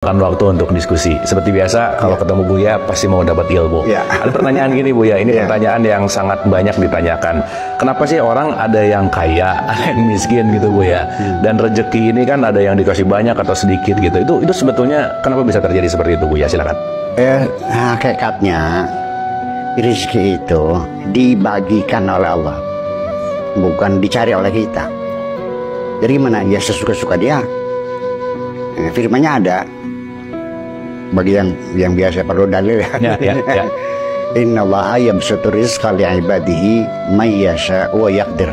Waktu untuk diskusi. Seperti biasa, kalau ketemu Buya pasti mau dapat ilmu. Ada pertanyaan gini Buya, ini pertanyaan yang sangat banyak ditanyakan. Kenapa sih orang ada yang kaya, ada yang miskin gitu Buya? Dan rezeki ini kan ada yang dikasih banyak atau sedikit gitu. Itu sebetulnya kenapa bisa terjadi seperti itu Buya? Silakan. Hakikatnya rezeki itu dibagikan oleh Allah, bukan dicari oleh kita. Jadi gimana? Ya sesuka-suka dia. Firmannya ada. Bagi yang biasa perlu dalil ya. Innallaha yabsutu rizqa li'ibadihi may yasha wa yaqdir.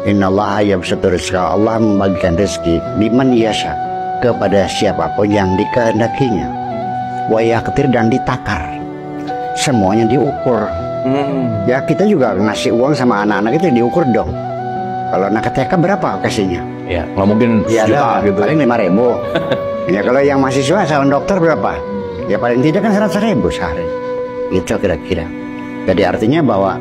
Innallaha yabsutu rizqa, Allah membagikan rezeki liman yasha, kepada siapapun yang dikehendakinya. Wa yaqdir, dan ditakar. Semuanya diukur. Ya kita juga ngasih uang sama anak-anak itu diukur dong. Kalau anak TK berapa kasihnya? Ya, nggak mungkin juta gitu. Paling 5.000. Ya kalau yang mahasiswa calon dokter berapa? Ya paling tidak kan 100.000 sehari. Itu kira-kira. Jadi artinya bahwa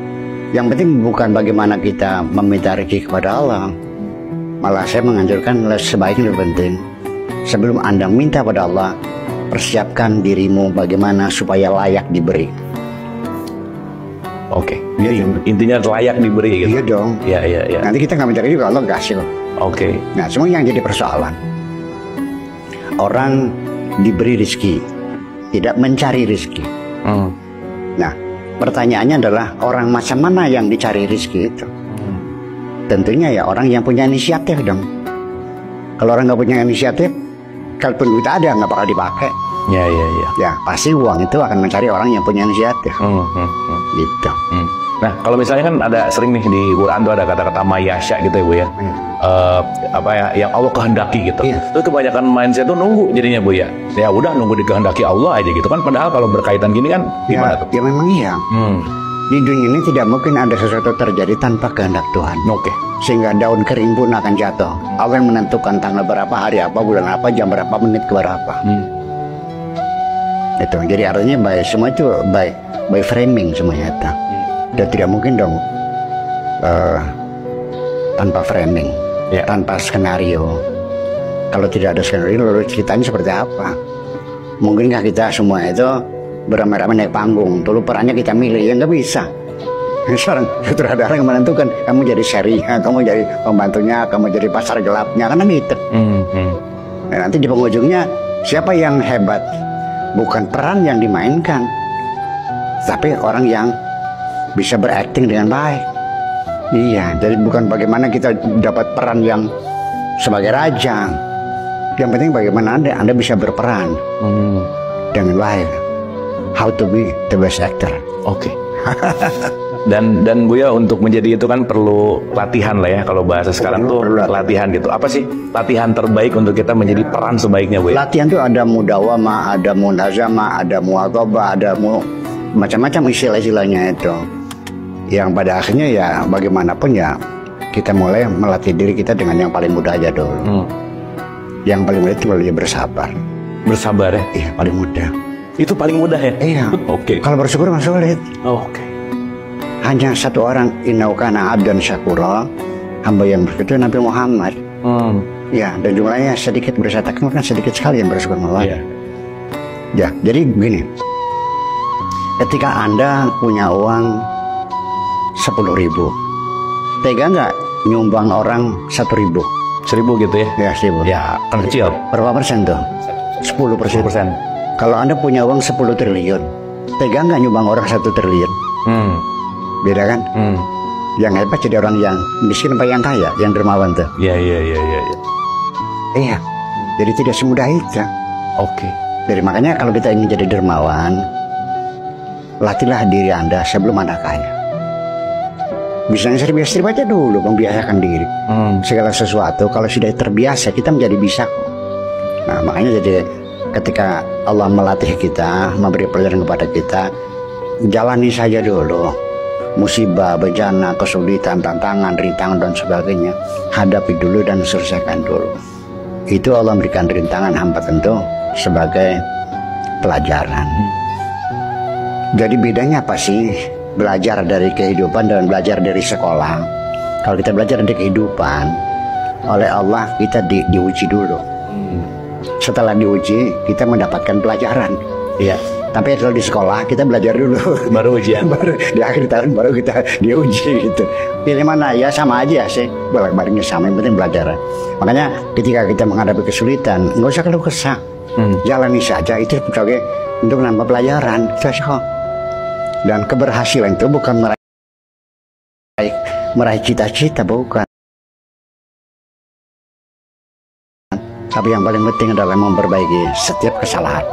yang penting bukan bagaimana kita meminta rezeki kepada Allah. Malah saya menganjurkan sebaiknya lebih penting, sebelum Anda minta pada Allah, persiapkan dirimu bagaimana supaya layak diberi. Oke. Jadi intinya layak diberi gitu. Iya dong. Iya. Nanti kita nggak mencari juga, Allah kasih loh. Oke. Nah, semua yang jadi persoalan, orang diberi rezeki, tidak mencari rezeki. Nah, pertanyaannya adalah orang macam mana yang dicari rezeki itu? Tentunya ya orang yang punya inisiatif dong. Kalau orang nggak punya inisiatif, kalaupun duit ada nggak bakal dipakai. Ya pasti uang itu akan mencari orang yang punya inisiatif. Gitu. Nah, kalau misalnya kan ada sering nih di Quran tuh ada kata-kata mayasya gitu ya Bu ya. Yang Allah kehendaki gitu. Terus kebanyakan mindset tuh nunggu jadinya Bu ya. Ya udah nunggu dikehendaki Allah aja gitu kan, padahal kalau berkaitan gini kan gimana tuh? Ya memang iya. Di dunia ini tidak mungkin ada sesuatu terjadi tanpa kehendak Tuhan. Sehingga daun kering pun akan jatuh. Allah yang menentukan tanggal berapa, hari apa, bulan apa, jam berapa, menit ke berapa. Itu. Jadi artinya semua itu by framing semuanya itu. Dan tidak mungkin dong tanpa framing, tanpa skenario. Kalau tidak ada skenario, lalu ceritanya seperti apa? Mungkinkah kita semua itu beramai-ramai naik panggung, lalu perannya kita milih? Ya nggak bisa. Seorang sutradara yang menentukan, kamu jadi serinya, kamu jadi pembantunya, kamu jadi pasar gelapnya, kan gitu. Nah, nanti di penghujungnya siapa yang hebat? Bukan peran yang dimainkan, tapi orang yang bisa berakting dengan baik. Iya, jadi bukan bagaimana kita dapat peran yang sebagai raja. Yang penting bagaimana Anda bisa berperan dengan baik. How to be the best actor. Oke. Dan Buya untuk menjadi itu kan perlu latihan lah ya, kalau bahasa sekarang tuh latihan gitu. Apa sih latihan terbaik untuk kita menjadi peran sebaiknya Buya? Latihan tuh ada mudawamah, ada munazamah, ada muadzabah, ada macam-macam istilah-istilahnya itu. Yang pada akhirnya ya bagaimanapun ya kita mulai melatih diri kita dengan yang paling mudah aja dulu. Yang paling mudah itu belajar bersabar. Bersabar ya? Iya, paling mudah. Itu paling mudah ya? Iya. Oke. Kalau bersyukur masuk sulit. Oke. Hanya satu orang, innahu kana abdan syakura, hamba yang bersyukur Nabi Muhammad. Ya, dan jumlahnya sedikit, bisa kan sedikit sekali yang bersyukur Allah. Ya, jadi begini. Ketika Anda punya uang 10.000, tega nggak nyumbang orang 1.000? 1.000 gitu ya? Ya, 1.000. Ya, kan kecil. Berapa persen tuh? 10%. Kalau Anda punya uang 10 triliun, tega nggak nyumbang orang 1 triliun? Beda kan? Yang hebat jadi orang yang miskin apa yang kaya, yang dermawan tuh. Iya. Iya. Jadi tidak semudah itu. Oke. Jadi makanya kalau kita ingin jadi dermawan, latihlah diri Anda sebelum Anda kaya. Bisanya serba aja dulu, membiasakan diri. Segala sesuatu kalau sudah terbiasa kita menjadi bisa kok. Nah makanya jadi ketika Allah melatih kita, memberi pelajaran kepada kita, jalani saja dulu. Musibah, bencana, kesulitan, tantangan, rintangan dan sebagainya, hadapi dulu dan selesaikan dulu. Itu Allah memberikan rintangan, hamba tentu sebagai pelajaran. Jadi bedanya apa sih belajar dari kehidupan dan belajar dari sekolah? Kalau kita belajar dari kehidupan, oleh Allah kita diuji dulu. setelah diuji kita mendapatkan pelajaran. Iya. Tapi kalau di sekolah kita belajar dulu, baru ujian. Baru di akhir tahun baru kita diuji gitu. Pilih mana ya sama aja sih, bolak-baliknya sama, yang penting belajar. Makanya ketika kita menghadapi kesulitan, nggak usah keluh kesah, jalani saja, itu sebagai untuk nambah pelajaran. Dan keberhasilan itu bukan meraih cita-cita, bukan. Tapi yang paling penting adalah memperbaiki setiap kesalahan.